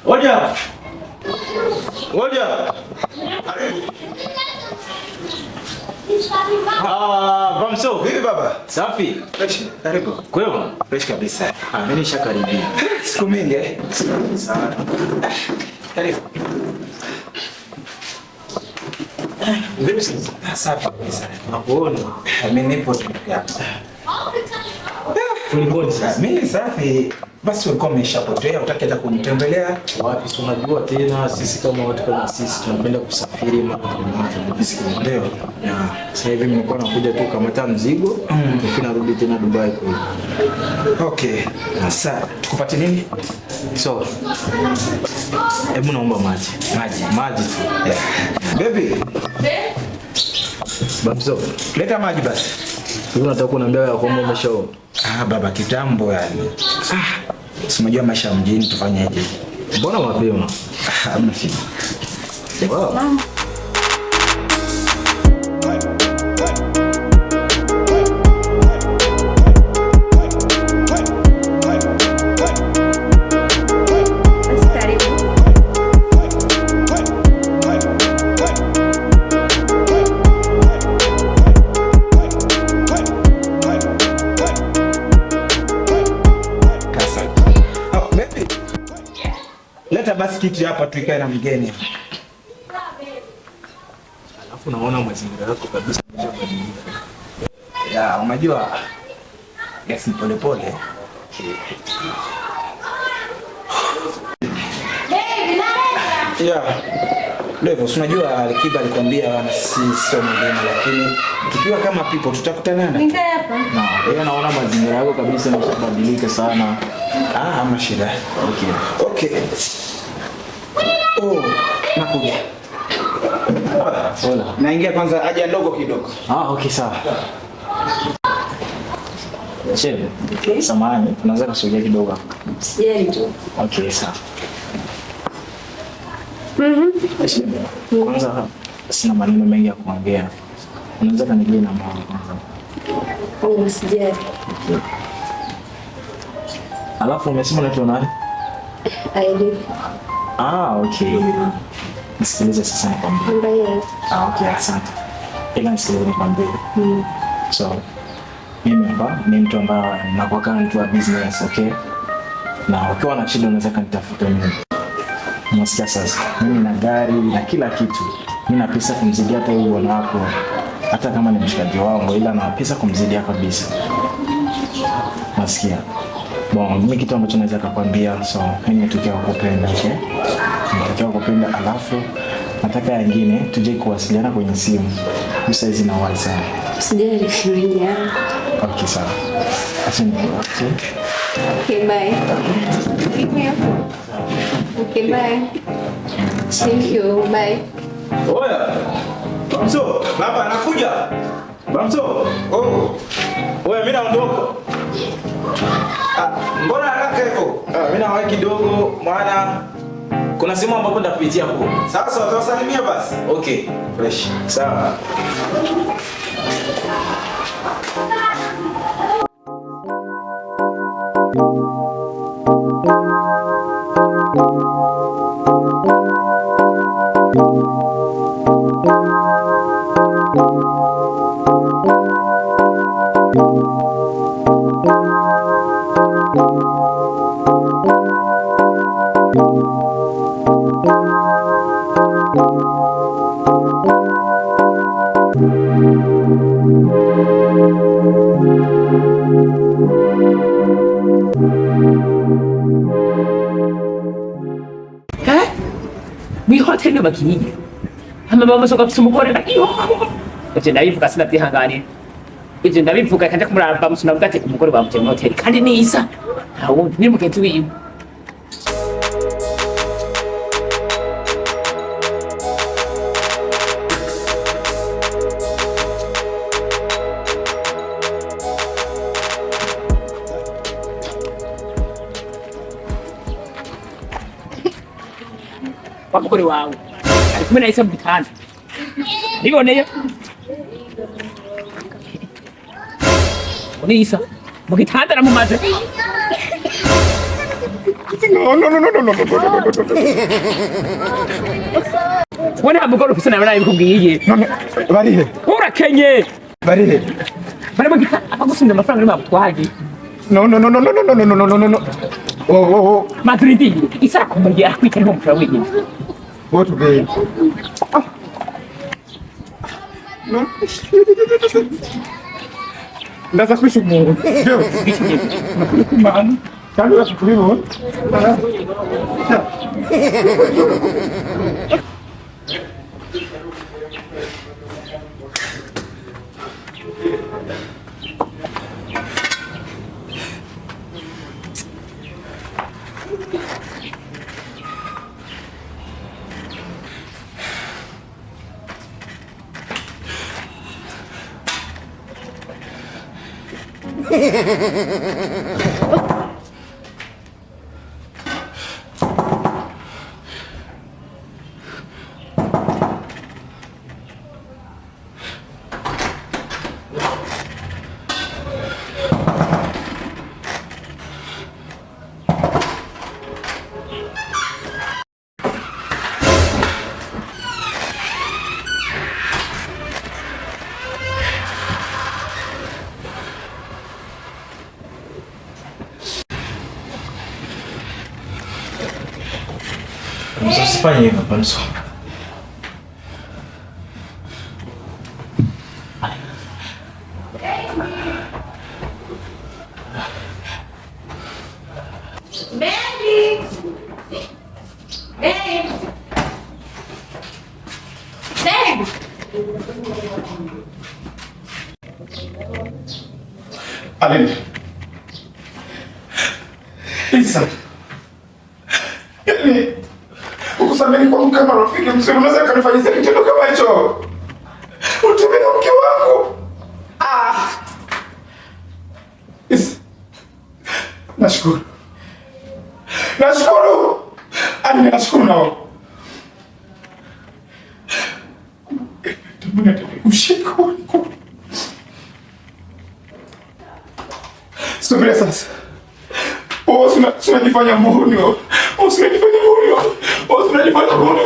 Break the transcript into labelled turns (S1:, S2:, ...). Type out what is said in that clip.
S1: Ngoja. Ngoja. Bamso, vipi baba? Safi.
S2: Fresh. Karibu.
S1: Kwema?
S2: Fresh kabisa.
S1: Mimi nishakaribia.
S2: Siku mingi
S1: Sana.
S2: Karibu.
S1: Vipi sasa?
S2: Safi kabisa.
S1: Nakuona.
S2: Mimi nipo tu.
S1: Kulikoni sasa?
S2: Mimi safi. Basi ulikuwa umeshapotea, utaki hata kunitembelea.
S1: Wapi, tunajua tena sisi kama watu kama sisi tunapenda kusafiri mara kwa mara.
S2: Ndio.
S1: Sasa hivi nimekuwa nakuja tu kamata mzigo, nifi narudi tena Dubai kule.
S2: Okay. Sasa tukupate nini?
S1: So, hebu naomba maji. Maji tu.
S2: Yeah. Baby.
S1: Bamso,
S2: Leta maji basi.
S1: unataka kuniambia ya kwamba umeshaoa?
S2: Baba kitambo yani. Unajua maisha mjini tufanyeje?
S1: Mbona mapema?
S2: Hamna shida.
S1: Wow.
S2: Leta basi kiti hapa tuikae na mgeni.
S1: Alafu naona mazingira yako kabisa yamebadilika.
S2: Ya, unajua yes, pole pole. Ya. Leo unajua Alikiba alikwambia na sisi sio mgeni, lakini tukiwa kama people tutakutana.
S3: Nikae hapa.
S1: Na wewe naona mazingira yako kabisa yamebadilika sana.
S2: Hamna shida. Okay. Nakuja.
S1: Hola.
S2: Naingia kwanza haja ndogo kidogo.
S1: Okay, sawa. Chebe. Okay. Samahani, tunaweza kusogea kidogo hapo.
S3: Sijali tu.
S1: Okay, sawa. Chebe. Kwanza sina maneno mengi ya kuongea. Unaweza kanigia na mama kwanza.
S3: Sijali.
S1: Okay. Alafu umesema unaitwa nani?
S3: Aili.
S1: Okay. Nisikilize sasa nikwambie. Okay, asante. Ila nisikilize nikwambie. So, mimi hapa ni mtu ambaye nakuwa kama mtu wa business, okay? Na ukiwa na shida unaweza kanitafuta mimi. Unasikia sasa? Mimi na gari na kila kitu. Mimi na pesa kumzidia hata huyo bwana wako. Hata kama ni mshikaji wangu, ila na pesa kumzidia kabisa. Nasikia. Bon, mimi kitu ambacho naweza kukwambia, so mimi nimetokea kukupenda, okay? Nimetokea kukupenda, alafu nataka nyingine tuje kuwasiliana kwenye simu. Sasa hizi na WhatsApp.
S3: Sijali kuingia.
S1: Okay, sawa. Asante.
S3: Okay, bye. Okay, bye. Thank you. Bye.
S2: Oya. Bamso, baba anakuja. Bamso. Oya, mimi naondoka. Mbona haraka hivyo?
S1: Mimi nawahi kidogo maana kuna simu ambapo ndakupitia hapo.
S2: Sasa utawasalimia basi.
S1: Okay, fresh. Sawa.
S4: Hoteli y'abakinyi hama bamusoka afite umugore ivyo ndabivuga sinavyihanganiye ivyo ndabivuga kandi kumuraba musuna bwate umugore bamuteye mu hoteli kandi nisa ntawo ni mugenzi wiwe Bw'Abagore wawe ari kumwe na Isa mu gitanda niboneye Isa mu gitanda aramumaze Wana mukoro ufise nabana bikubwiye.
S2: None barihe?
S4: Urakenye.
S2: Barihe?
S4: Bari bagita abagusunda amafaranga n'ima twagi.
S2: No. Oh.
S4: Madridi. Isa kumbaye akwita mu mfura wenyine.
S2: What be? No. Ndaza kwishumura. Ndio. Kumana. Kandi urashukuriho.
S1: Usifanye hivyo Bantu.
S2: Aleni. Isa. Ukusameni kwa kama rafiki mzuri, unaweza kanifanyia kitendo kama hicho? Utumie na mke wangu. Isa. Nashukuru. Aleni, nashukuru nao. Tumuna ushika wako. Subira sasa. Unajifanya muhuni wewe. Unajifanya muhuni.